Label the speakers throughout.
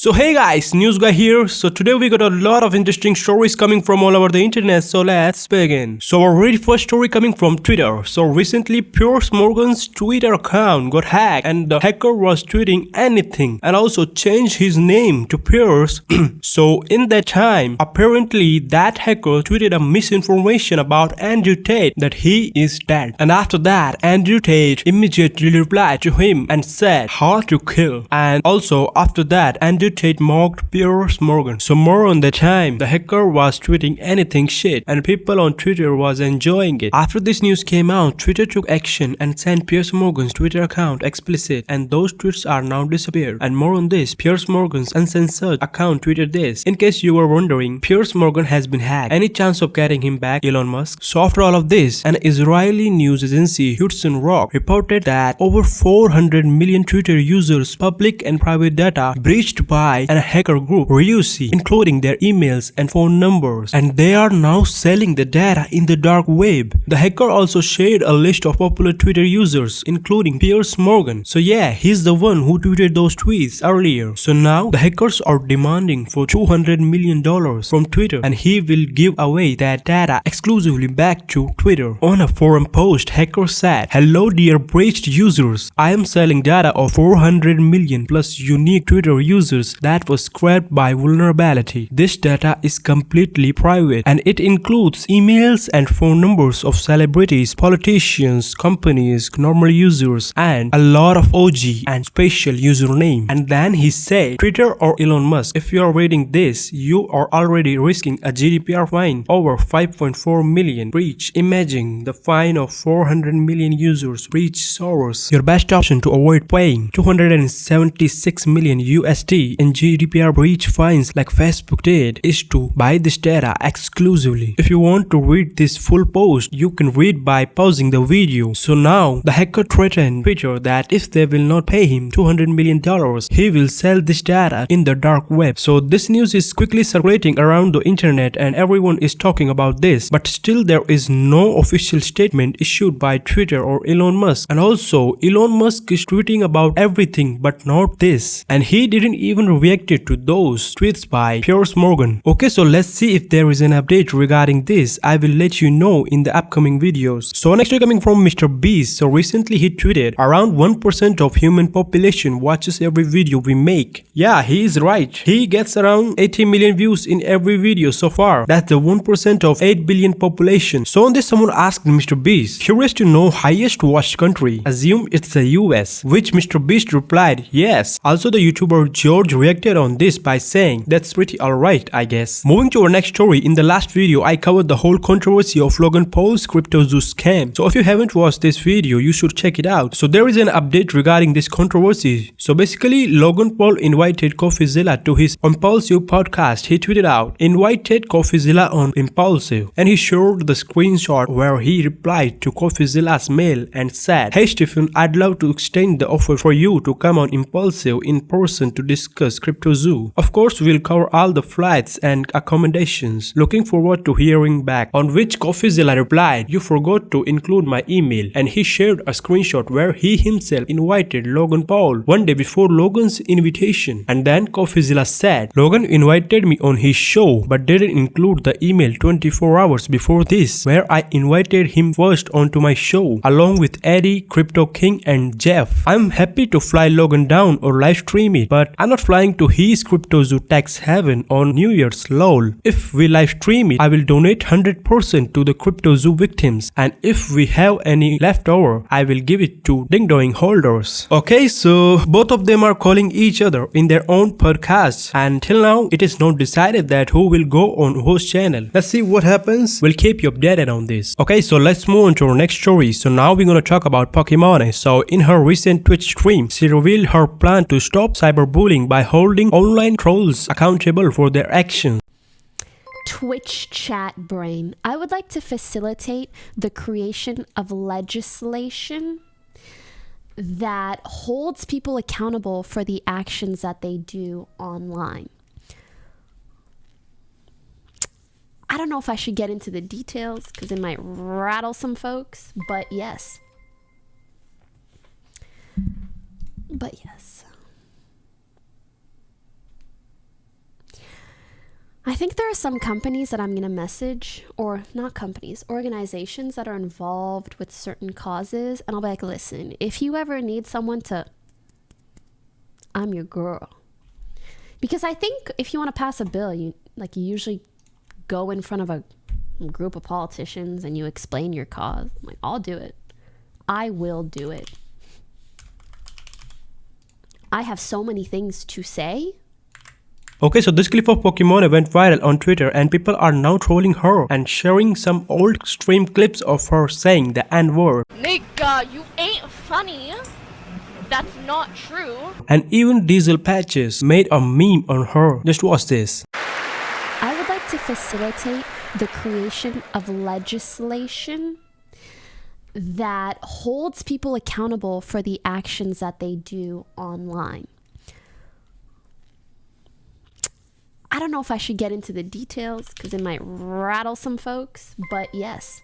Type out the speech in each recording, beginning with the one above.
Speaker 1: So hey guys, News Guy here. So today we got a lot of interesting stories coming from all over the internet, so let's begin. So our very first story coming from Twitter. So recently Piers Morgan's Twitter account got hacked and the hacker was tweeting anything and also changed his name to Piers. So in that time, apparently that hacker tweeted a misinformation about Andrew Tate that he is dead. And after that, Andrew Tate immediately replied to him and said hard to kill. And also after that, Andrew Tate mocked Piers Morgan. So more on the time, the hacker was tweeting anything shit and people on Twitter was enjoying it. After this news came out, Twitter took action and sent Piers Morgan's Twitter account explicit and those tweets are now disappeared. And more on this, Piers Morgan's uncensored account tweeted this. In case you were wondering, Piers Morgan has been hacked. Any chance of getting him back, Elon Musk? So after all of this, an Israeli news agency, Hudson Rock, reported that over 400 million Twitter users' public and private data breached by a hacker group, Royce, including their emails and phone numbers, and they are now selling the data in the dark web. The hacker also shared a list of popular Twitter users, including Piers Morgan. So yeah, he's the one who tweeted those tweets earlier. So now the hackers are demanding for $200 million from Twitter, and he will give away that data exclusively back to Twitter. On a forum post, hacker said, "Hello dear breached users, I am selling data of 400 million plus unique Twitter users that was scrapped by vulnerability. This data is completely private and it includes emails and phone numbers of celebrities, politicians, companies, normal users, and a lot of OG and special username." And then he said, "Twitter or Elon Musk, if you are reading this, you are already risking a GDPR fine over 5.4 million breach. Imagine the fine of 400 million users breach servers. Your best option to avoid paying 276 million USD in GDPR breach fines like Facebook did is to buy this data exclusively." If you want to read this full post, you can read by pausing the video. So now the hacker threatened Twitter that if they will not pay him $200 million, he will sell this data in the dark web. So this news is quickly circulating around the internet and everyone is talking about this, but still there is no official statement issued by Twitter or Elon Musk. And also Elon Musk is tweeting about everything but not this, and he didn't even reacted to those tweets by Piers Morgan. Okay, so let's see if there is an update regarding this. I will let you know in the upcoming videos. So next coming from MrBeast. So recently he tweeted, "Around 1% of human population watches every video we make." Yeah, he is right. He gets around 80 million views in every video so far. That's the 1% of 8 billion population. So on this, someone asked MrBeast, curious to know highest watched country. Assume it's the US, which MrBeast replied, yes. Also the YouTuber George reacted on this by saying, "That's pretty alright, I guess." Moving to our next story, in the last video I covered the whole controversy of Logan Paul's CryptoZoo scam. So if you haven't watched this video, you should check it out. So there is an update regarding this controversy. So basically, Logan Paul invited CoffeeZilla to his Impulsive podcast. He tweeted out, "Invited CoffeeZilla on Impulsive," and he showed the screenshot where he replied to CoffeeZilla's mail and said, "Hey Stephen, I'd love to extend the offer for you to come on Impulsive in person to discuss CryptoZoo. Of course, we'll cover all the flights and accommodations. Looking forward to hearing back." On which CoffeeZilla replied, "You forgot to include my email," and he shared a screenshot where he himself invited Logan Paul one day before Logan's invitation. And then CoffeeZilla said, "Logan invited me on his show but didn't include the email 24 hours before this where I invited him first onto my show along with Eddie, Crypto King and Jeff. I'm happy to fly Logan down or live stream it, but I'm not flying to his CryptoZoo tax heaven on New Year's, lol. If we live stream it, I will donate 100% to the CryptoZoo victims, and if we have any left over, I will give it to ding-dong holders." Okay, so both of them are calling each other in their own podcasts, and till now it is not decided that who will go on whose channel. Let's see what happens. We'll keep you updated on this. Okay, so let's move on to our next story. So now we're gonna talk about Pokimane. So in her recent Twitch stream, she revealed her plan to stop cyberbullying by holding online trolls accountable for their actions.
Speaker 2: Twitch chat brain. I would like to facilitate the creation of legislation that holds people accountable for the actions that they do online. I don't know if I should get into the details because it might rattle some folks, but yes. I think there are some companies that I'm going to message, or not companies, organizations that are involved with certain causes. And I'll be like, listen, if you ever need someone to, I'm your girl. Because I think if you want to pass a bill, you usually go in front of a group of politicians and you explain your cause. I'm like, I'll do it. I will do it. I have so many things to say.
Speaker 1: Okay, so this clip of Pokimane went viral on Twitter and people are now trolling her and sharing some old stream clips of her saying the N-word.
Speaker 3: Nigga, you ain't funny. That's not true.
Speaker 1: And even Diesel Patches made a meme on her. Just watch this.
Speaker 2: I would like to facilitate the creation of legislation that holds people accountable for the actions that they do online. I don't know if I should get into the details because it might rattle some folks, but yes.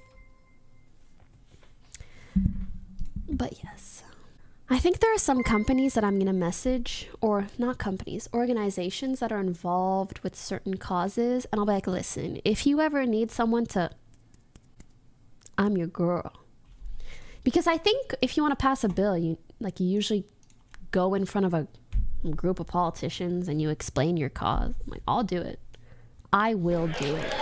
Speaker 2: I think there are some companies that I'm going to message, or not companies, organizations that are involved with certain causes. And I'll be like, listen, if you ever need someone to, I'm your girl. Because I think if you want to pass a bill, you usually go in front of a group of politicians and you explain your cause. I'm like, I'll do it. I will do it.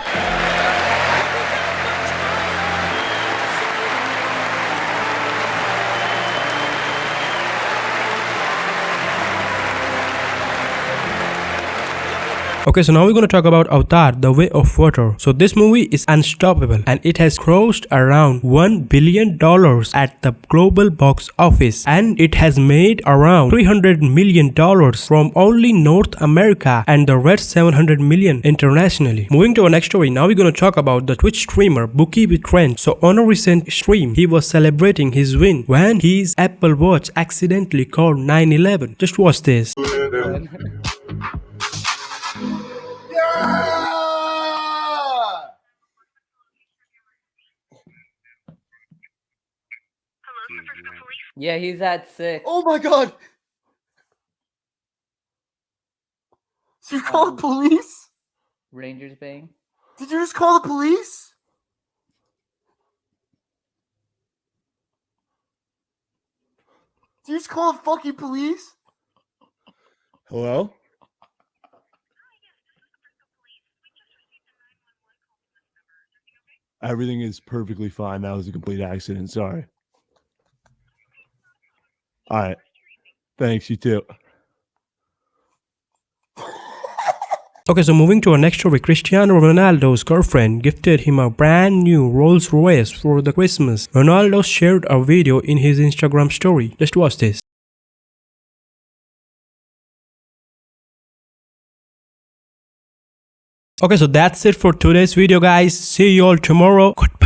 Speaker 1: Okay, so now we're going to talk about Avatar, The Way of Water. So this movie is unstoppable and it has grossed around $1 billion at the global box office, and it has made around $300 million from only North America and the rest $700 million internationally. Moving to our next story, now we're going to talk about the Twitch streamer Pokimane. So on a recent stream, he was celebrating his win when his Apple Watch accidentally called 911. Just watch this.
Speaker 4: Yeah, he's at 6.
Speaker 5: Oh my god! Did you call the police?
Speaker 4: Rangers bang.
Speaker 5: Did you just call the police? Did you just call the fucking police?
Speaker 6: Hello? Everything is perfectly fine. That was a complete accident. Sorry. All right. Thanks. You too.
Speaker 1: Okay, so moving to our next story, Cristiano Ronaldo's girlfriend gifted him a brand new Rolls Royce for the Christmas. Ronaldo shared a video in his Instagram story. Just watch this. Okay, so that's it for today's video, guys. See you all tomorrow. Goodbye.